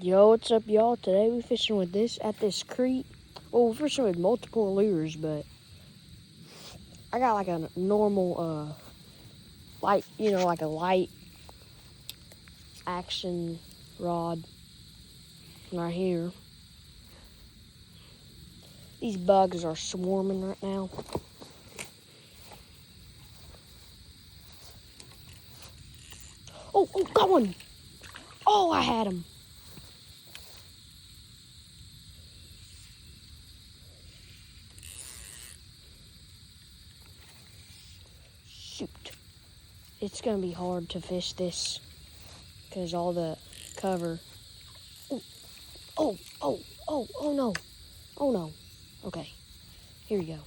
Yo, what's up, y'all? Today we fishing with this creek. Well, we're fishing with multiple lures, but I got like a normal, light, like a light action rod right here. These bugs are swarming right now. Oh, got one! Oh, I had him. Shoot. It's gonna be hard to fish this because all the cover. Oh no. Oh no. Okay, here we go.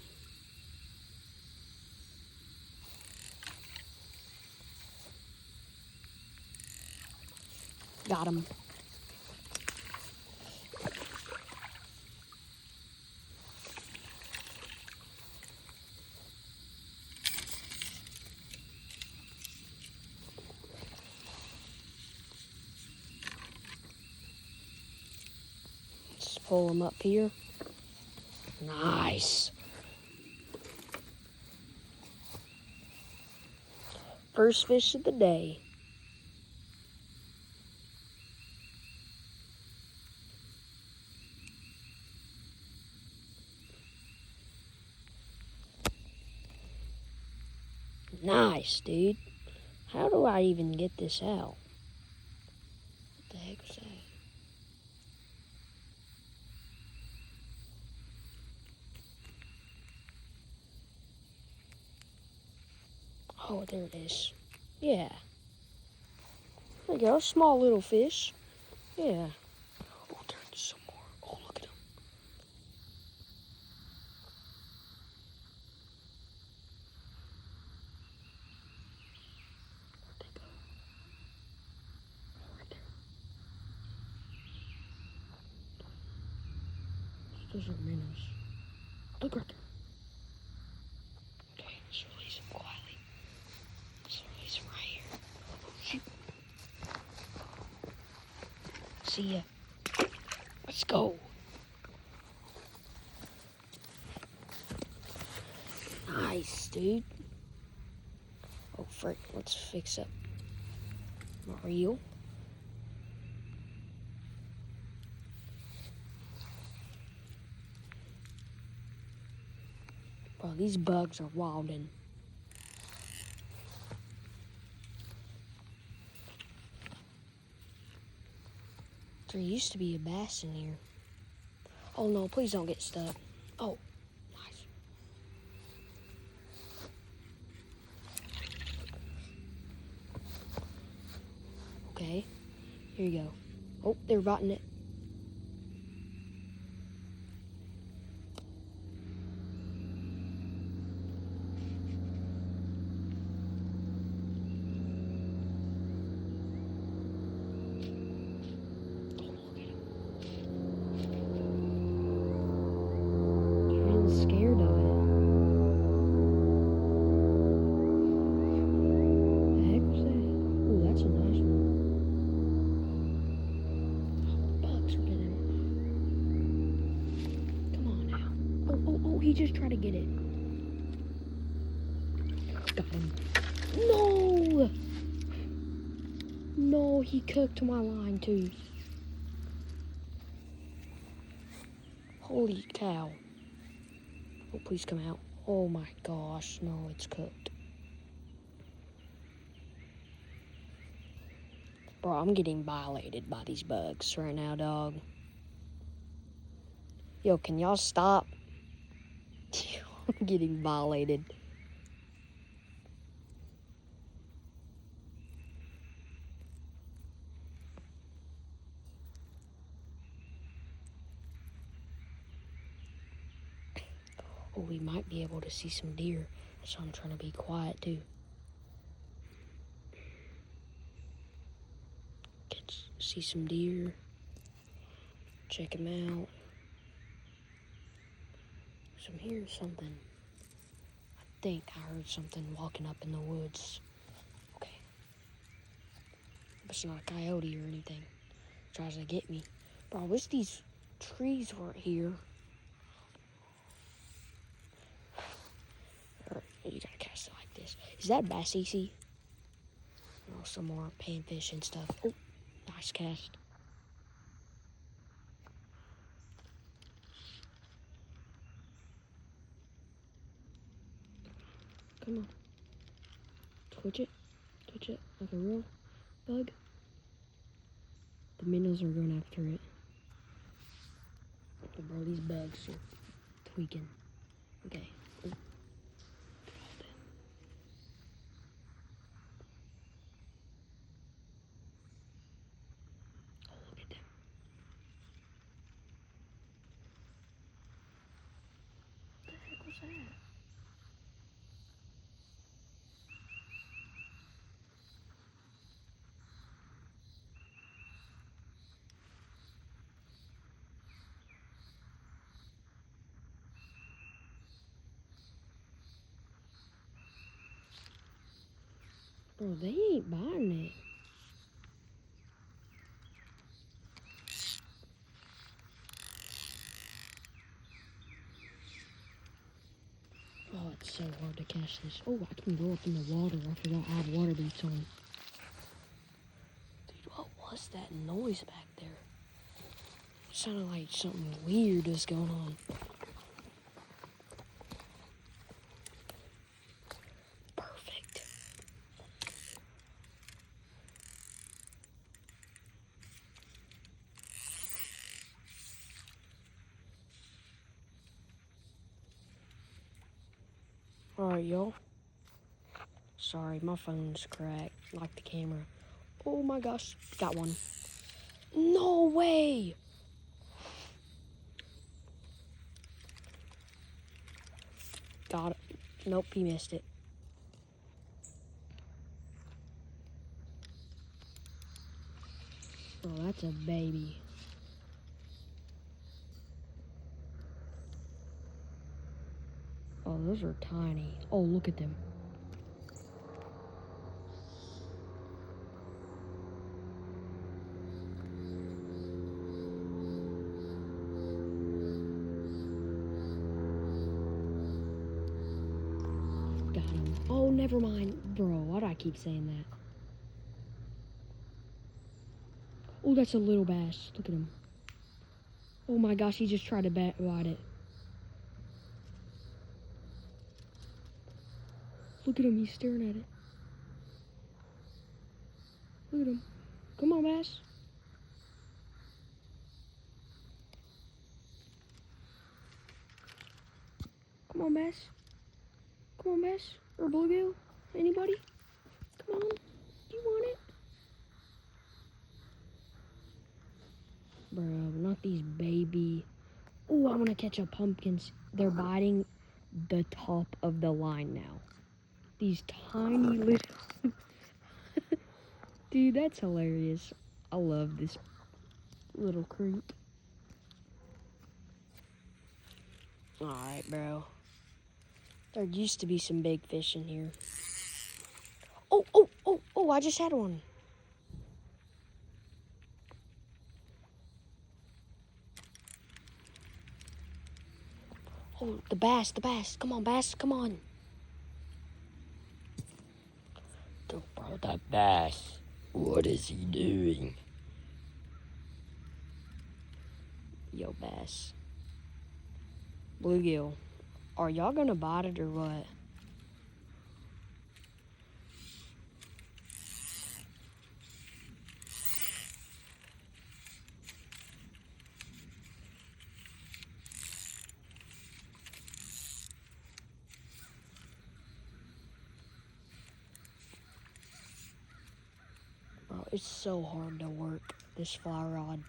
Got him. Let's pull him up here. Nice. First fish of the day. Nice, dude. How do I even get this out? What the heck was that? Oh, there it is. Yeah. There you go. Small little fish. Yeah. Oh, there's some more. Oh, look at him. Where'd they go? Right there. Those are minnows. Look right there. Okay, let's release him quietly. Let's release him right here. Shoot. See ya. Let's go. Nice, dude. Oh, frick. Let's fix up my reel. Bro, these bugs are wildin'. There used to be a bass in here. Oh no, please don't get stuck. Oh, nice. Okay, here you go. Oh, they're biting it. Oh, look at him. You're even scared of it. The heck was that? Ooh, that's a nice one. Oh, bugs are getting it. Come on now. Oh, he just tried to get it. Got him. No! No, he cooked my line too. Holy cow. Oh, please come out. Oh my gosh, no, it's cooked. Bro, I'm getting violated by these bugs right now, dog. Yo, can y'all stop? I'm getting violated. Oh, we might be able to see some deer. So I'm trying to be quiet too. See some deer. Check them out. Some here, something. I think I heard something walking up in the woods. Okay. It's not a coyote or anything. tries to get me. Bro, I wish these trees weren't here. You gotta cast it like this. Is that bass easy? Oh, some more panfish and stuff. Oh, nice cast. Come on. Twitch it like a real bug. The minnows are going after it. Oh, bro, these bugs are tweaking. Okay. Oh. Oh, look at them. What the heck was that? Bro, they ain't biting it. Oh, it's so hard to catch this. Oh, I can go up in the water. I forgot I have water boots on. Dude, what was that noise back there? It sounded like something weird was going on. Perfect. Alright, y'all. Sorry, my phone's cracked, like the camera. Oh my gosh, got one. No way! Got it. Nope, he missed it. Oh, that's a baby. Oh, those are tiny. Oh, look at them. Got him. Oh, never mind. Bro, why do I keep saying that? Oh, that's a little bass. Look at him. Oh my gosh, he just tried to bite it. Look at him, he's staring at it. Look at him. Come on, bass. Come on, bass. Come on, bass. Or bluegill. Anybody? Come on. You want it? Bro, not these baby. Oh, I want to catch a pumpkins. They're biting the top of the line now. These tiny little... Dude, that's hilarious. I love this little creek. Alright, bro. There used to be some big fish in here. Oh, I just had one. Oh, the bass. Come on, bass, come on. Bro, that bass. What is he doing? Yo, bass. Bluegill. Are y'all gonna bite it or what? Bro, it's so hard to work this fly rod.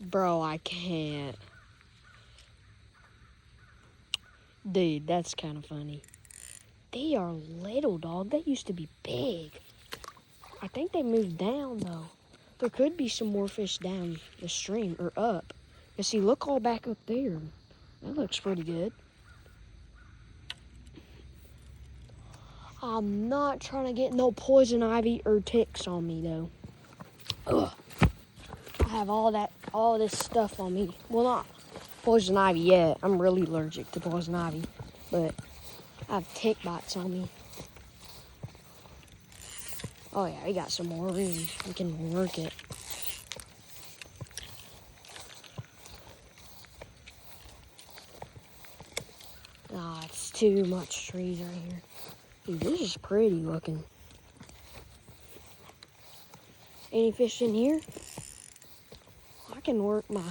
Bro, I can't. Dude, that's kind of funny. They are little, dog. They used to be big. I think they moved down, though. There could be some more fish down the stream, or up. You see, look all back up there. That looks pretty good. I'm not trying to get no poison ivy or ticks on me, though. Ugh. I have all this stuff on me. Well, not poison ivy yet. I'm really allergic to poison ivy, but I have tick bites on me. Oh yeah, we got some more room. We can work it. Ah, it's too much trees right here. Dude, this is pretty looking. Any fish in here? I can work my...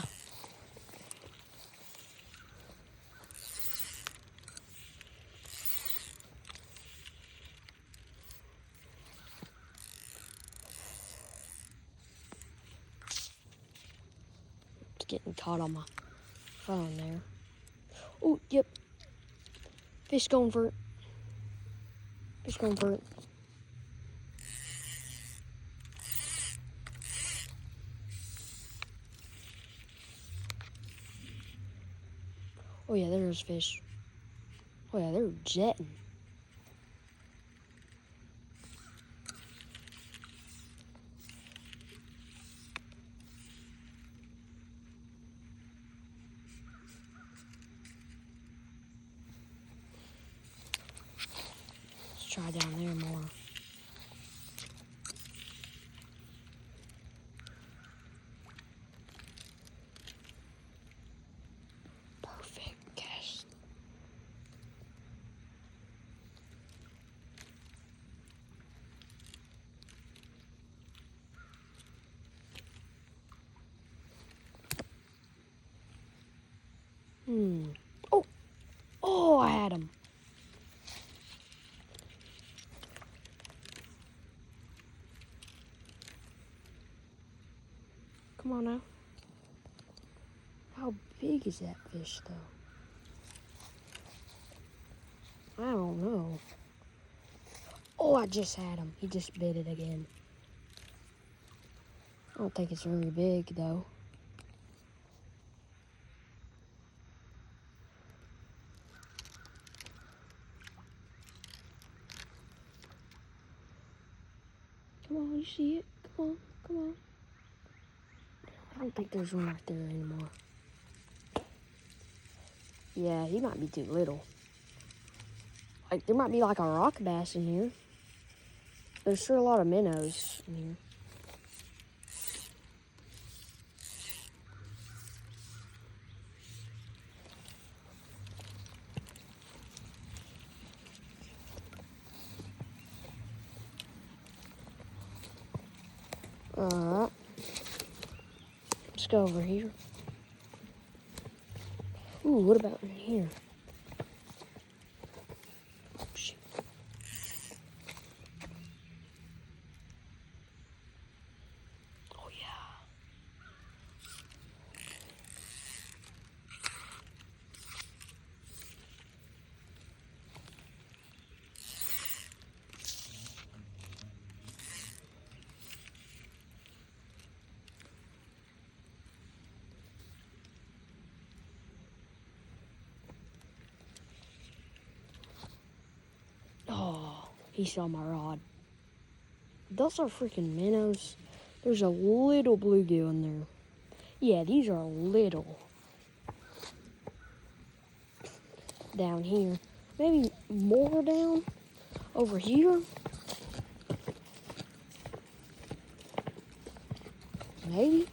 It's getting caught on my phone there. Oh, yep. Fish going for it. Fish going for it. Oh yeah, there's fish. Oh yeah, they're jetting. Let's try down there more. Perfect cast. Oh, oh, I had him. Come on now. How big is that fish, though? I don't know. Oh, I just had him. He just bit it again. I don't think it's very big, though. Come on, you see it? Come on, come on. I don't think there's one right there anymore. Yeah, he might be too little. Like, there might be like a rock bass in here. There's sure a lot of minnows in here. Alright. Let's go over here. Ooh, what about in here? Oh, shoot. Oh, yeah. Oh, he saw my rod. Those are freaking minnows. There's a little bluegill in there. Yeah, these are little. Down here. Maybe more down over here. Maybe.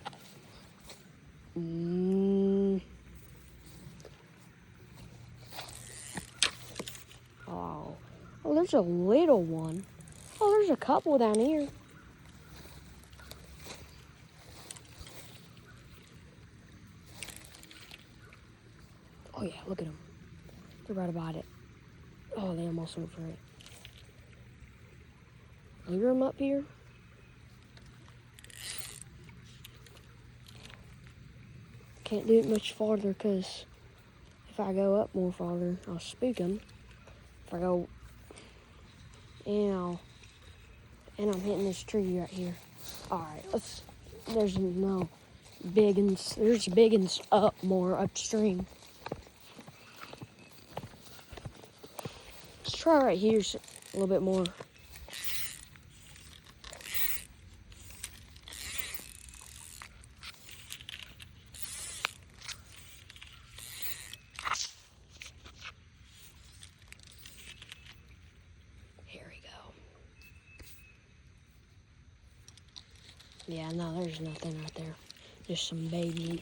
Oh. Oh, there's a little one. Oh, there's a couple down here. Oh yeah, look at them. They're right about it. Oh, they almost went for it. Lure them up here. Can't do it much farther because if I go up more farther, I'll spook them. If I go Ew. And I'm hitting this tree right here. Alright, there's no big uns. There's big uns up more upstream. Let's try right here a little bit more. Here we go. Yeah, no, there's nothing right there. Just some babies.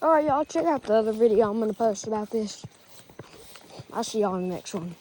Alright, y'all, check out the other video I'm going to post about this. I'll see y'all in the next one.